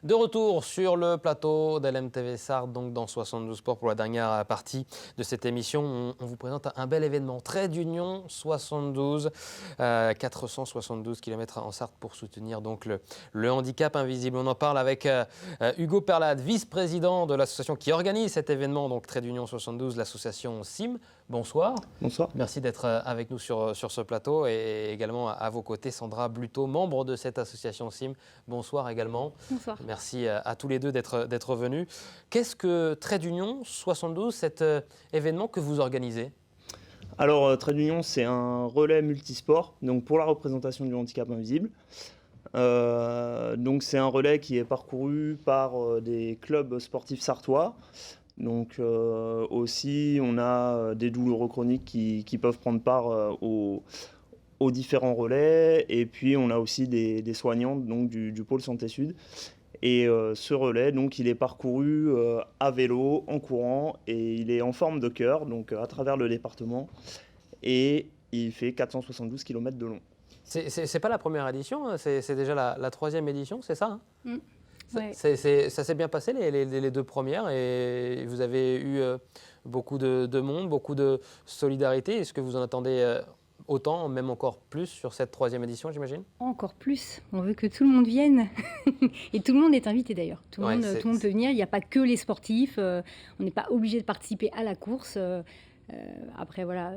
De retour sur le plateau d'LMTV Sarthe, donc dans 72 Sports pour la dernière partie de cette émission. On vous présente un bel événement, Trait d'Union 72, 472 km en Sarthe pour soutenir donc le handicap invisible. On en parle avec Hugo Perlade, vice-président de l'association qui organise cet événement, donc Trait d'Union 72, l'association CIM. Bonsoir. Bonsoir. Merci d'être avec nous sur ce plateau et également à vos côtés Sandra Bluteau, membre de cette association CIM. Bonsoir également. Bonsoir. Merci à tous les deux d'être venus. Qu'est-ce que Trait d'Union 72, cet événement que vous organisez ? Alors, Trait d'Union, c'est un relais multisport donc pour la représentation du handicap invisible. Donc, c'est un relais qui est parcouru par des clubs sportifs sartois. Donc, aussi, on a des douloureux chroniques qui peuvent prendre part aux différents relais. Et puis, on a aussi des soignantes donc, du pôle Santé Sud. Et ce relais, donc, il est parcouru à vélo, en courant, et il est en forme de cœur, donc à travers le département. Et il fait 472 km de long. C'est pas la première édition, c'est déjà la troisième édition, c'est ça hein Ouais. Ça s'est bien passé les deux premières et vous avez eu beaucoup de monde, beaucoup de solidarité. Est-ce que vous en attendez autant, même encore plus sur cette troisième édition, j'imagine ? Encore plus. On veut que tout le monde vienne. Et tout le monde est invité d'ailleurs. Tout le monde peut venir. Il n'y a pas que les sportifs. On n'est pas obligé de participer à la course. Après, voilà.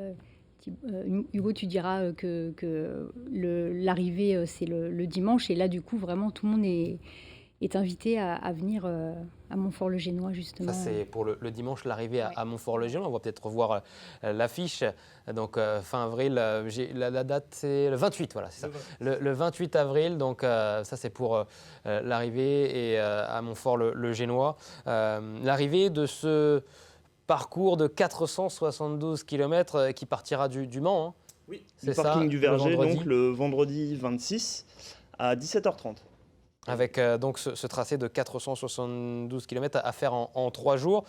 Hugo, tu diras que l'arrivée, c'est le dimanche. Et là, du coup, vraiment, tout le monde est invité à venir à Montfort-le-Génois, justement. Ça, c'est pour le dimanche, l'arrivée à Montfort-le-Génois. On va peut-être revoir l'affiche. Donc, fin avril, la date, c'est le 28, voilà, c'est ça. Le 28 avril, donc ça, c'est pour l'arrivée à Montfort-le-Génois. L'arrivée de ce parcours de 472 km qui partira du Mans. Hein. Oui, c'est du parking du Verger, vendredi. donc le vendredi 26 à 17h30. Avec donc ce tracé de 472 km à faire en 3 jours.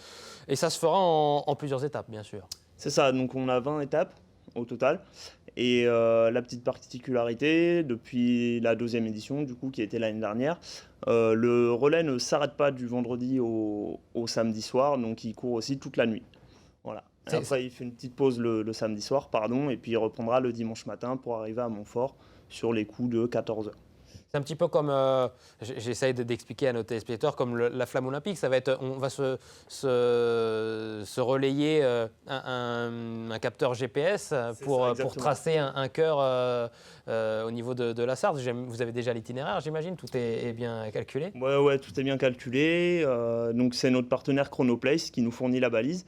Et ça se fera en plusieurs étapes, bien sûr. C'est ça, donc on a 20 étapes au total. Et la petite particularité, depuis la deuxième édition, du coup, qui était l'année dernière, le relais ne s'arrête pas du vendredi au samedi soir, donc il court aussi toute la nuit. Voilà. Après, il fait une petite pause le samedi soir, et puis il reprendra le dimanche matin pour arriver à Montfort sur les coups de 14h. C'est un petit peu comme, j'essaye d'expliquer à nos téléspectateurs, comme la flamme olympique. Ça va être, on va se relayer un capteur GPS pour tracer un cœur au niveau de la Sarthe. Vous avez déjà l'itinéraire, j'imagine, tout est bien calculé. Ouais, tout est bien calculé. Donc c'est notre partenaire Chronoplace qui nous fournit la balise.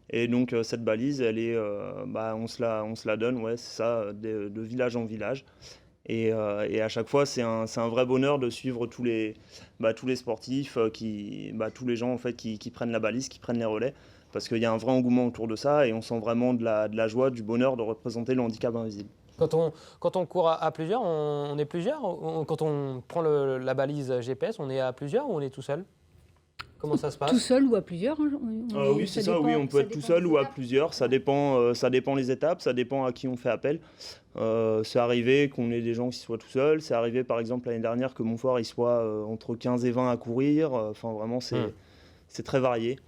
Et donc cette balise, elle est, on se la donne, ouais, c'est ça, de village en village. Et à chaque fois, c'est un vrai bonheur de suivre tous les sportifs, tous les gens en fait, qui prennent la balise, qui prennent les relais, parce qu'il y a un vrai engouement autour de ça et on sent vraiment de la joie, du bonheur de représenter le handicap invisible. Quand on court à plusieurs, on est plusieurs. Quand on prend la balise GPS, on est à plusieurs ou on est tout seul ? Comment ça se passe ? Tout seul ou à plusieurs Oui, c'est ça, oui, on peut être tout seul ou à plusieurs, ça dépend les étapes, ça dépend à qui on fait appel. C'est arrivé qu'on ait des gens qui soient tout seuls, c'est arrivé par exemple l'année dernière que Montfort il soit entre 15 et 20 à courir, vraiment c'est très varié.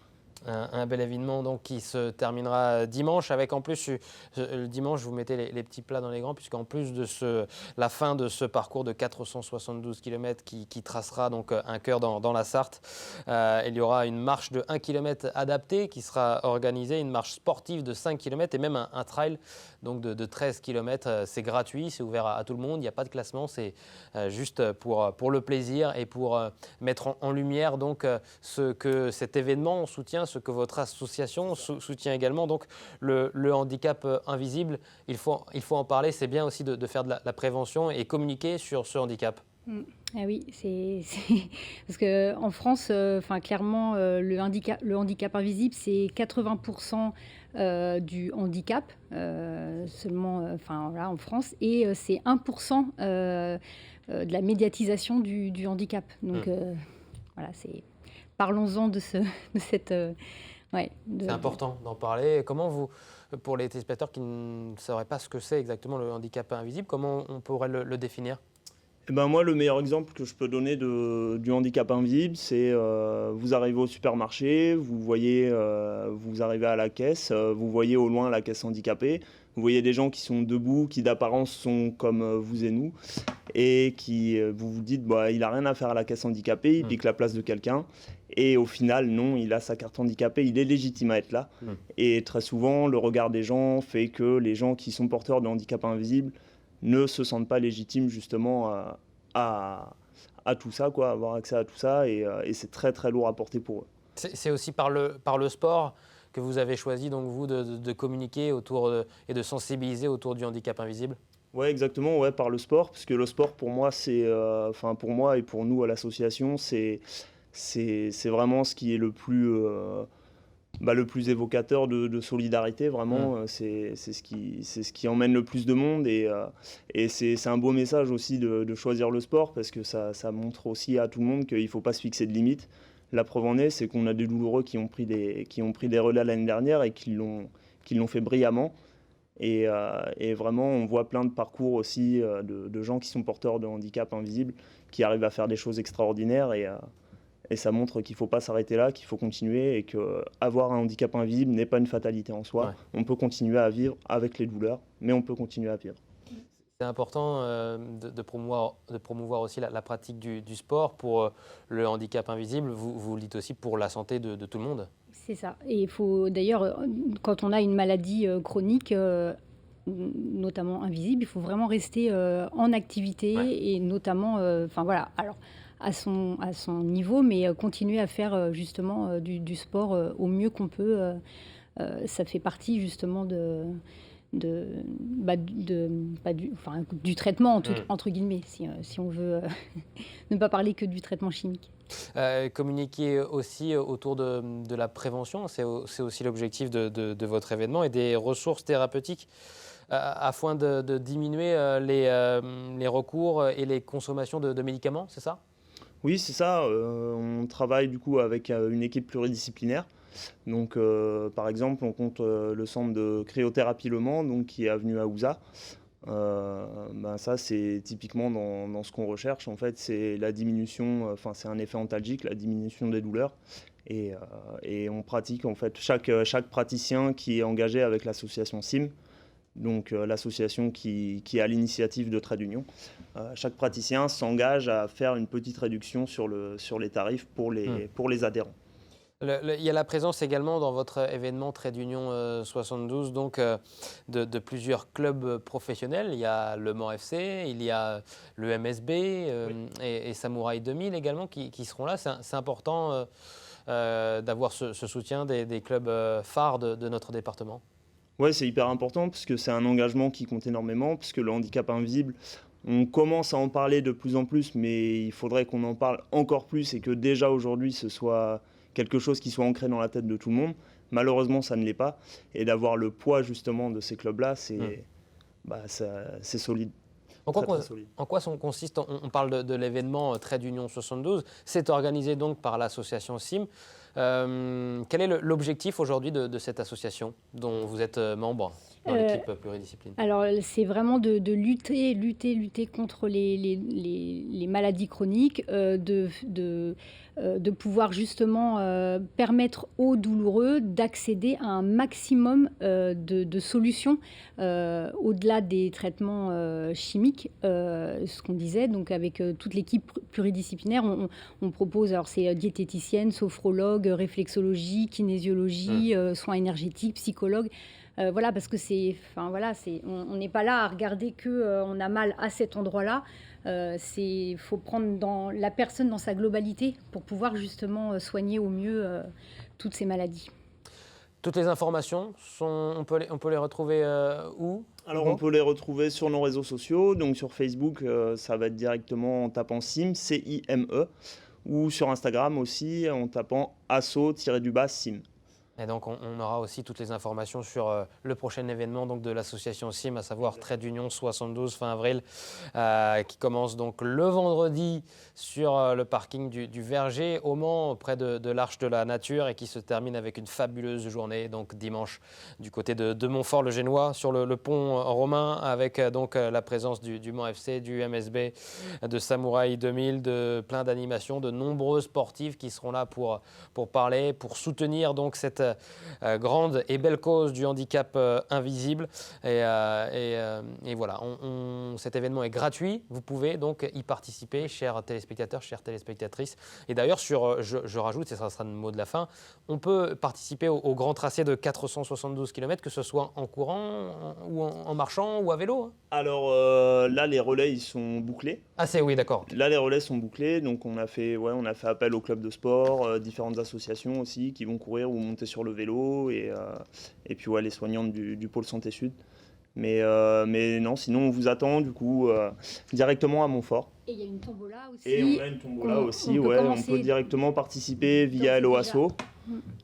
Un bel événement donc, qui se terminera dimanche avec en plus, le dimanche vous mettez les petits plats dans les grands puisqu'en plus de la fin de ce parcours de 472 km qui tracera donc un cœur dans la Sarthe, il y aura une marche de 1 km adaptée qui sera organisée, une marche sportive de 5 km et même un trail donc de 13 km. C'est gratuit, c'est ouvert à tout le monde, il n'y a pas de classement, c'est juste pour le plaisir et pour mettre en lumière donc, ce que cet événement soutient, ce que votre association soutient également, donc le handicap invisible. Il faut en parler, c'est bien aussi de faire de la prévention et communiquer sur ce handicap. Ah oui, parce qu'en France, clairement, le handicap invisible, c'est 80% du handicap seulement, en France, et c'est 1% de la médiatisation du handicap. Donc voilà, parlons-en de cette. C'est important d'en parler. Comment vous, pour les téléspectateurs qui ne sauraient pas ce que c'est exactement le handicap invisible, comment on pourrait le définir ? Eh ben moi, le meilleur exemple que je peux donner du handicap invisible, c'est vous arrivez au supermarché, vous arrivez à la caisse, vous voyez au loin la caisse handicapée, vous voyez des gens qui sont debout, qui d'apparence sont comme vous et nous, et vous vous dites, bah, il n'a rien à faire à la caisse handicapée, il pique la place de quelqu'un. Et au final, non, il a sa carte handicapée, il est légitime à être là. Et très souvent, le regard des gens fait que les gens qui sont porteurs de handicap invisible ne se sentent pas légitimes justement à tout ça, quoi, avoir accès à tout ça. Et c'est très très lourd à porter pour eux. C'est aussi par le sport que vous avez choisi, donc vous, de communiquer et de sensibiliser autour du handicap invisible? Ouais, exactement, ouais, par le sport, parce que le sport pour moi, pour moi et pour nous à l'association, c'est vraiment ce qui est le plus évocateur de solidarité, vraiment. C'est ce qui emmène le plus de monde et c'est un beau message aussi de choisir le sport parce que ça montre aussi à tout le monde qu'il ne faut pas se fixer de limites. La preuve en est, c'est qu'on a des douloureux qui ont pris des relais l'année dernière et qui l'ont fait brillamment. Et vraiment, on voit plein de parcours aussi de gens qui sont porteurs de handicap invisible, qui arrivent à faire des choses extraordinaires. Et ça montre qu'il ne faut pas s'arrêter là, qu'il faut continuer et qu'avoir un handicap invisible n'est pas une fatalité en soi. Ouais. On peut continuer à vivre avec les douleurs, mais on peut continuer à vivre. C'est important de promouvoir aussi la pratique du sport pour le handicap invisible. Vous le dites aussi pour la santé de tout le monde. C'est ça. Et il faut d'ailleurs, quand on a une maladie chronique, notamment invisible, il faut vraiment rester en activité et notamment, voilà, alors à son niveau, mais continuer à faire justement du sport au mieux qu'on peut. Ça fait partie justement du traitement, entre guillemets, si on veut ne pas parler que du traitement chimique. Communiquer aussi autour de la prévention, c'est aussi l'objectif de votre événement, et des ressources thérapeutiques afin de diminuer les recours et les consommations de médicaments, c'est ça ? Oui, c'est ça. On travaille du coup avec une équipe pluridisciplinaire. Donc, par exemple, on compte le centre de cryothérapie Le Mans, donc, qui est avenue Aouza. Ça, c'est typiquement dans ce qu'on recherche. En fait, c'est la diminution, c'est un effet antalgique, la diminution des douleurs. Et on pratique, en fait, chaque praticien qui est engagé avec l'association SIM, donc l'association qui est à l'initiative de Trade Union. Chaque praticien s'engage à faire une petite réduction sur les tarifs pour les adhérents. Il y a la présence également dans votre événement Trade Union 72 donc, de plusieurs clubs professionnels. Il y a le Mans FC, il y a le MSB et Samouraï 2000 également qui seront là. C'est important d'avoir ce soutien des clubs phares de notre département. Oui, c'est hyper important parce que c'est un engagement qui compte énormément, parce que le handicap invisible, on commence à en parler de plus en plus, mais il faudrait qu'on en parle encore plus et que déjà aujourd'hui ce soit quelque chose qui soit ancré dans la tête de tout le monde. Malheureusement, ça ne l'est pas. Et d'avoir le poids justement de ces clubs-là, c'est solide. En quoi consiste, on parle de l'événement Trade Union 72, c'est organisé donc par l'association SIM. Quel est l'objectif aujourd'hui de cette association dont vous êtes membre dans l'équipe pluridisciplinaire ? Alors, c'est vraiment de lutter contre les maladies chroniques, de pouvoir justement permettre aux douloureux d'accéder à un maximum de solutions au-delà des traitements chimiques, ce qu'on disait. Donc, avec toute l'équipe pluridisciplinaire, on propose, alors c'est diététicienne, sophrologue, réflexologie, kinésiologie, soins énergétiques, psychologue. Voilà, parce que on n'est pas là à regarder qu'on a mal à cet endroit-là. Il faut prendre la personne dans sa globalité pour pouvoir justement soigner au mieux toutes ces maladies. Toutes les informations, on peut les retrouver où ? Alors, on peut les retrouver sur nos réseaux sociaux. Donc, sur Facebook, ça va être directement en tapant SIM, C-I-M-E, ou sur Instagram aussi, en tapant asso-SIM. Et donc on aura aussi toutes les informations sur le prochain événement donc, de l'association CIM, à savoir Trait d'Union 72 fin avril, qui commence donc le vendredi sur le parking du Verger au Mans, près de l'Arche de la Nature, et qui se termine avec une fabuleuse journée donc dimanche du côté de Montfort-le-Génois sur le pont romain, avec donc la présence du Mans FC, du MSB, de Samouraï 2000, de plein d'animations, de nombreux sportifs qui seront là pour parler, pour soutenir donc cette grande et belle cause du handicap invisible. Et voilà, cet événement est gratuit. Vous pouvez donc y participer, chers téléspectateurs, chères téléspectatrices. Et d'ailleurs, je rajoute, et ça sera le mot de la fin, on peut participer au grand tracé de 472 km, que ce soit en courant, ou en marchant, ou à vélo. Alors là, les relais, ils sont bouclés. Ah, oui, d'accord. Là, les relais sont bouclés, donc on a fait appel aux clubs de sport, différentes associations aussi qui vont courir ou monter sur le vélo, et puis les soignantes du pôle Santé Sud. Mais non, sinon on vous attend du coup directement à Montfort. Et il y a une tombola aussi. Et on a une tombola aussi, on peut directement participer via LOASSO.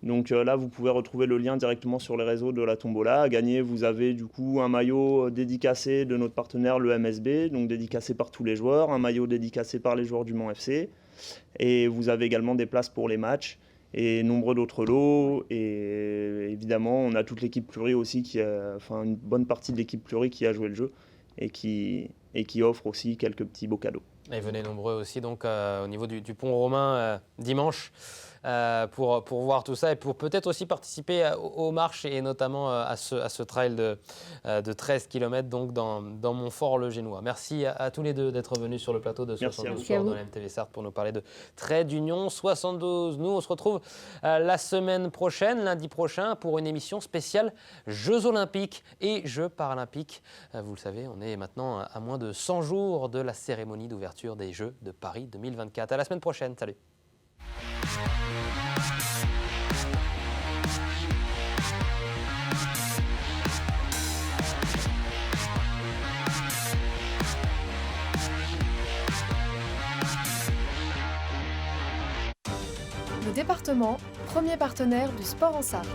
Donc là, vous pouvez retrouver le lien directement sur les réseaux de la tombola. À gagner, vous avez du coup un maillot dédicacé de notre partenaire, le MSB, donc dédicacé par tous les joueurs, un maillot dédicacé par les joueurs du Mans FC. Et vous avez également des places pour les matchs et nombreux d'autres lots. Et évidemment, on a toute l'équipe Pluri aussi, une bonne partie de l'équipe Pluri qui a joué le jeu et qui offre aussi quelques petits beaux cadeaux. Et venez nombreux aussi donc au niveau du pont romain dimanche pour voir tout ça, et pour peut-être aussi participer aux marches, et notamment à ce trail de 13 km donc dans Montfort-le-Génois. Merci à tous les deux d'être venus sur le plateau de 72 Sport dans la MTV Sarthe pour nous parler de Trait d'Union 72. Nous, on se retrouve la semaine prochaine, lundi prochain, pour une émission spéciale Jeux Olympiques et Jeux Paralympiques. Vous le savez, on est maintenant à moins de 100 jours de la cérémonie d'ouverture des Jeux de Paris 2024. À la semaine prochaine. Salut. Le département, premier partenaire du sport en Sarthe.